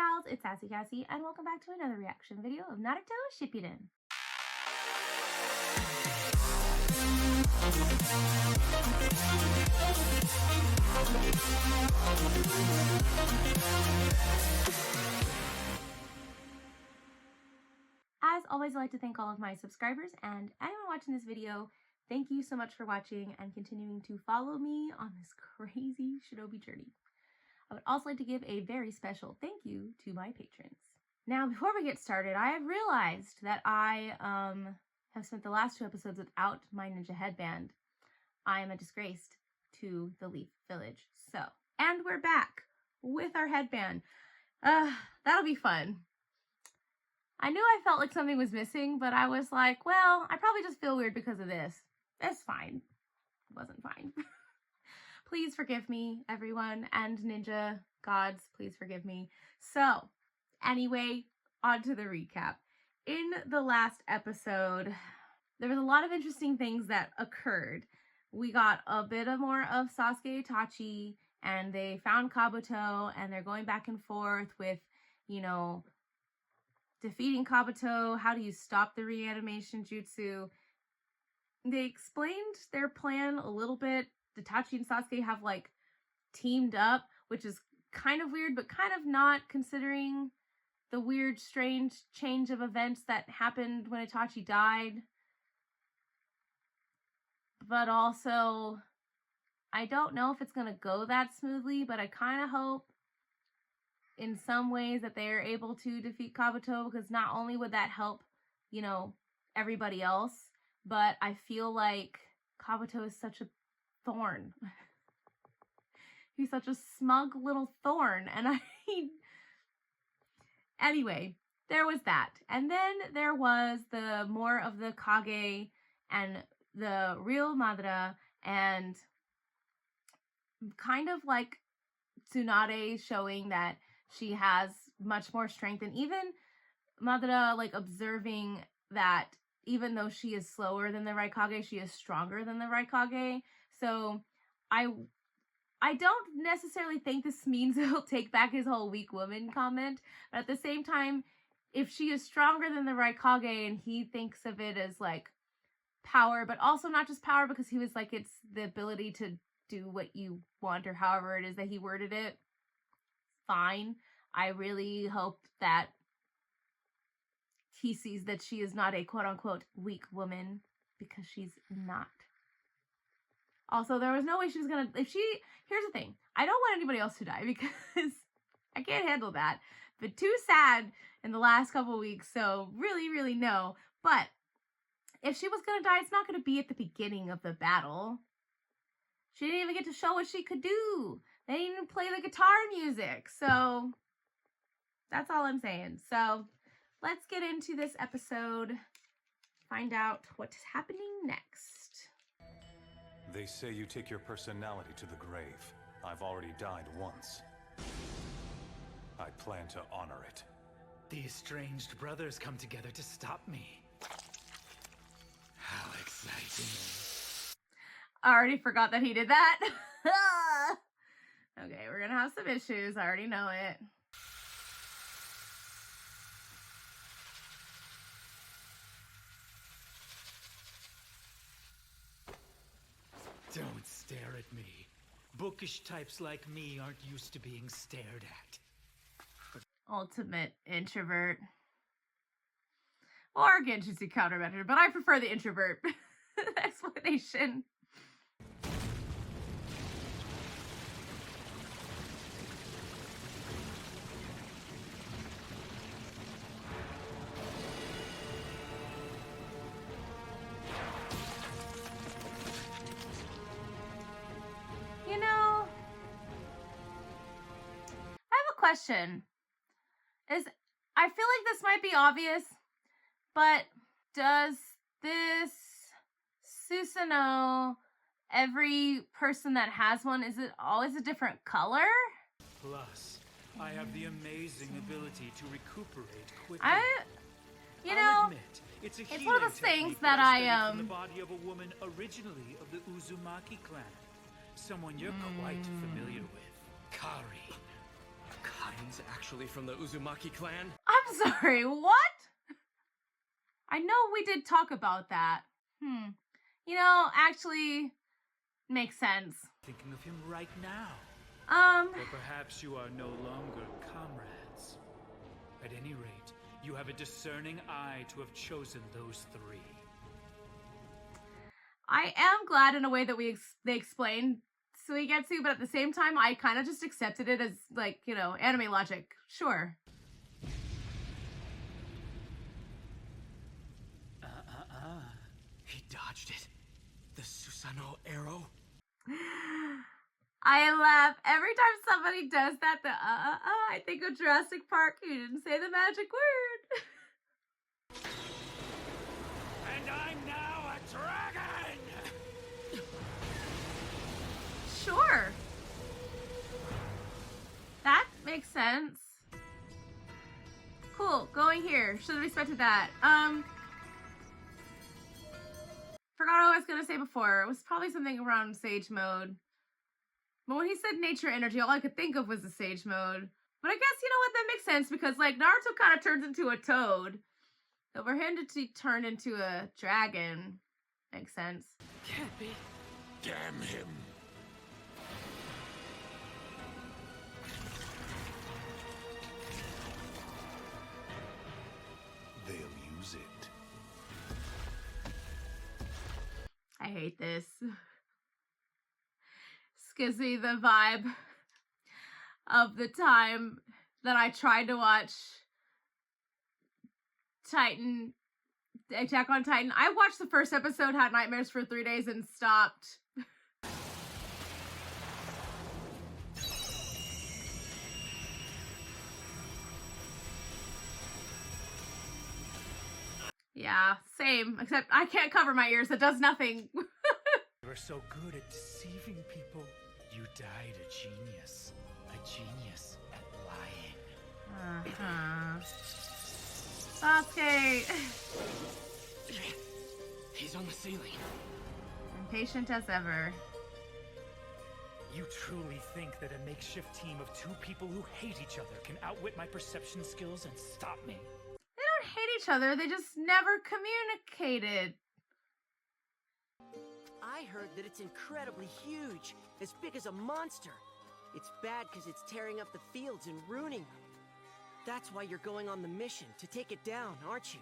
pals, it's Kassie, and welcome back to another reaction video of Naruto Shippuden. As always, I'd like to thank all of my subscribers and anyone watching this video. Thank you so much for watching and continuing to follow me on this crazy shinobi journey. I would also like to give a very special thank you to my patrons. Now, before we get started, I have realized that I have spent the last 2 episodes without my ninja headband. I am a disgrace to the Leaf Village. And we're back with our headband. That'll be fun. I knew I felt like something was missing, but I was like, well, I probably just feel weird because of this. That's fine. It wasn't fine. Please forgive me, everyone, and ninja gods, please forgive me. So, anyway, on to the recap. In the last episode, there was a lot of interesting things that occurred. We got a bit more of Sasuke Itachi, and they found Kabuto, and they're going back and forth with, you know, defeating Kabuto. How do you stop the reanimation jutsu? They explained their plan a little bit. Itachi and Sasuke have, like, teamed up, which is kind of weird, but kind of not, considering the weird, strange change of events that happened when Itachi died. But also, I don't know if it's going to go that smoothly, but I kind of hope in some ways that they are able to defeat Kabuto, because not only would that help, you know, everybody else, but I feel like Kabuto is such a thorn. He's such a smug little thorn, and anyway, there was that. And then there was the more of the Kage and the real Madara, and kind of like Tsunade showing that she has much more strength, and even Madara like observing that even though she is slower than the Raikage, she is stronger than the Raikage. So I don't necessarily think this means he'll take back his whole weak woman comment, but at the same time, if she is stronger than the Raikage and he thinks of it as like power, but also not just power, because he was like, it's the ability to do what you want, or however it is that he worded it, fine. I really hope that he sees that she is not a quote-unquote weak woman, because she's not. Also, there was no way she was gonna, here's the thing, I don't want anybody else to die, because I can't handle that. Been too sad in the last couple weeks, so really no. But if she was gonna die, it's not gonna be at the beginning of the battle. She didn't even get to show what she could do. They didn't even play the guitar music, so that's all I'm saying. So let's get into this episode, find out what's happening next. They say you take your personality to the grave. I've already died once. I plan to honor it. The estranged brothers come together to stop me. How exciting. I already forgot that he did that. Okay, we're gonna have some issues. I already know it. Don't stare at me. Bookish types like me aren't used to being stared at. Ultimate introvert. Or Genjutsu countermeasure, but I prefer the introvert explanation. You know, I have a question. I feel like this might be obvious, but does this Susanoo, every person that has one, is it always a different color? Plus, I have the amazing ability to recuperate quickly. You know, admit, it's one of those things that I from the body of a woman originally of the Uzumaki clan. Someone you're quite familiar with. Kari. Kind One's actually from the Uzumaki clan? I'm sorry, what? I know we did talk about that. You know, actually, makes sense. Thinking of him right now. Or perhaps you are no longer comrades. At any rate, you have a discerning eye to have chosen those three. I am glad in a way that they explained Suigetsu, but at the same time, I kind of just accepted it as, like, you know, anime logic. Sure. He dodged it. The Susanoo arrow. I laugh every time somebody does that. I think of Jurassic Park. You didn't say the magic word. And I'm now a dragon! Sure. That makes sense. Cool, going here. Should have expected that. Forgot what I was gonna say before. It was probably something around Sage Mode. But when he said nature energy, all I could think of was the Sage Mode. But I guess, you know what, that makes sense because, like, Naruto kind of turns into a toad. So for him to turn into a dragon makes sense. Can't be. Damn him. They'll use it. I hate this. This gives me the vibe of the time that I tried to watch Attack on Titan. I watched the first episode, had nightmares for 3 days, and stopped. Yeah, same. Except I can't cover my ears. It does nothing. You are so good at deceiving people. You died a genius. A genius at lying. Sasuke. He's on the ceiling. Impatient as ever. You truly think that a makeshift team of two people who hate each other can outwit my perception skills and stop me? They don't hate each other. They just never communicated. I heard that it's incredibly huge, as big as a monster. It's bad because it's tearing up the fields and ruining them. That's why you're going on the mission, to take it down, aren't you?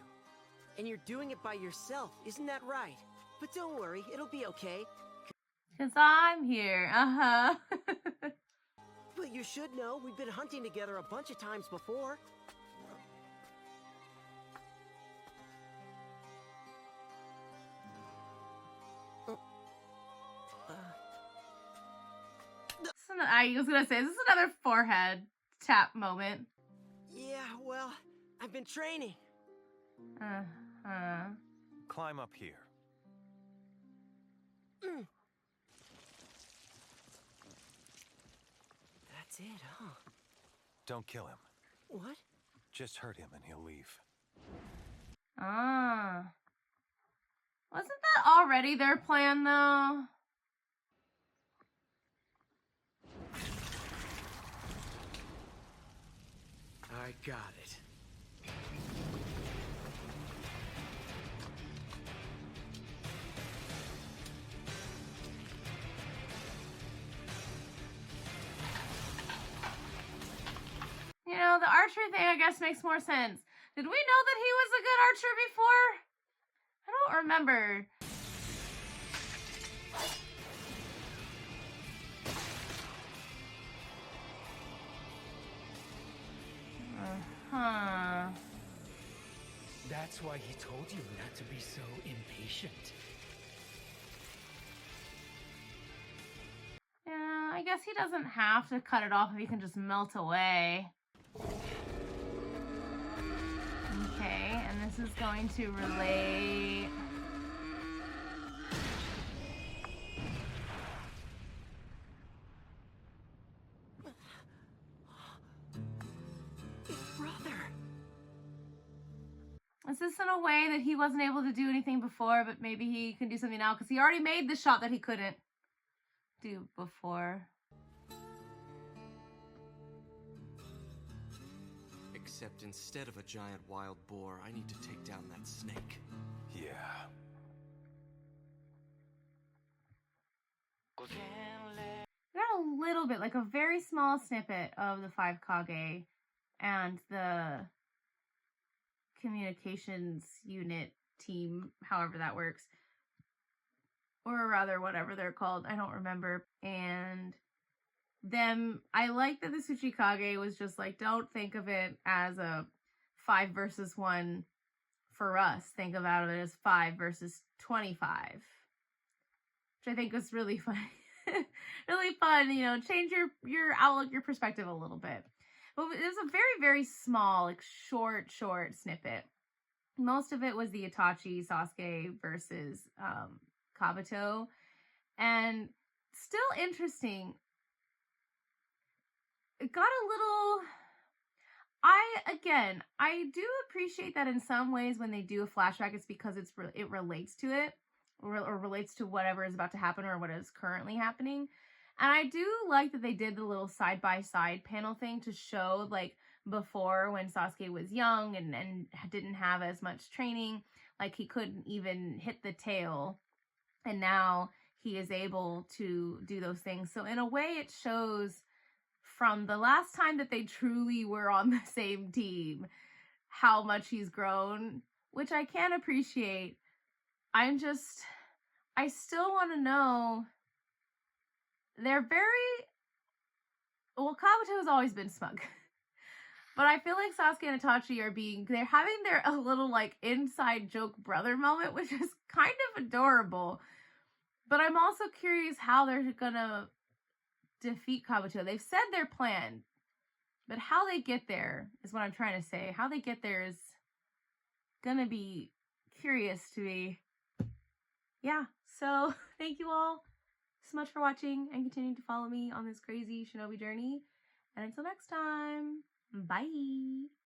And you're doing it by yourself, isn't that right? But don't worry, it'll be okay. 'Cause I'm here. But you should know, we've been hunting together a bunch of times before. I was gonna say, this is another forehead tap moment. Yeah, well, I've been training. Climb up here. That's it, huh? Don't kill him. What? Just hurt him and he'll leave. Wasn't that already their plan, though? I got it. You know, the archery thing, I guess, makes more sense. Did we know that he was a good archer before? I don't remember. That's why he told you not to be so impatient. Yeah, I guess he doesn't have to cut it off if he can just melt away. Okay, and this is going to relate. Brother. Is this in a way that he wasn't able to do anything before, but maybe he can do something now? Because he already made the shot that he couldn't do before. Except instead of a giant wild boar, I need to take down that snake. Yeah. Got a little bit, like a very small snippet of the five Kage and the communications unit team, however that works. Or rather, whatever they're called. I don't remember. And them, I like that the Tsuchikage was just like, don't think of it as a 5 versus 1 for us. Think about it as 5 versus 25. Which I think was really fun. Really fun, you know, change your outlook, your perspective a little bit. But it was a very, very small, like short snippet. Most of it was the Itachi Sasuke versus Kabuto. And still interesting. It got a little... I do appreciate that in some ways when they do a flashback, it's because it relates to it. Or relates to whatever is about to happen or what is currently happening. And I do like that they did the little side-by-side panel thing to show, like, before when Sasuke was young and didn't have as much training, like, he couldn't even hit the tail. And now he is able to do those things. So in a way, it shows from the last time that they truly were on the same team how much he's grown, which I can appreciate. I still want to know, Kabuto has always been smug. But I feel like Sasuke and Itachi they're having a little, like, inside joke brother moment, which is kind of adorable. But I'm also curious how they're gonna defeat Kabuto. They've said their plan, but how they get there is what I'm trying to say. How they get there is gonna be curious to me. Yeah, so thank you all so much for watching and continuing to follow me on this crazy shinobi journey. And until next time, bye!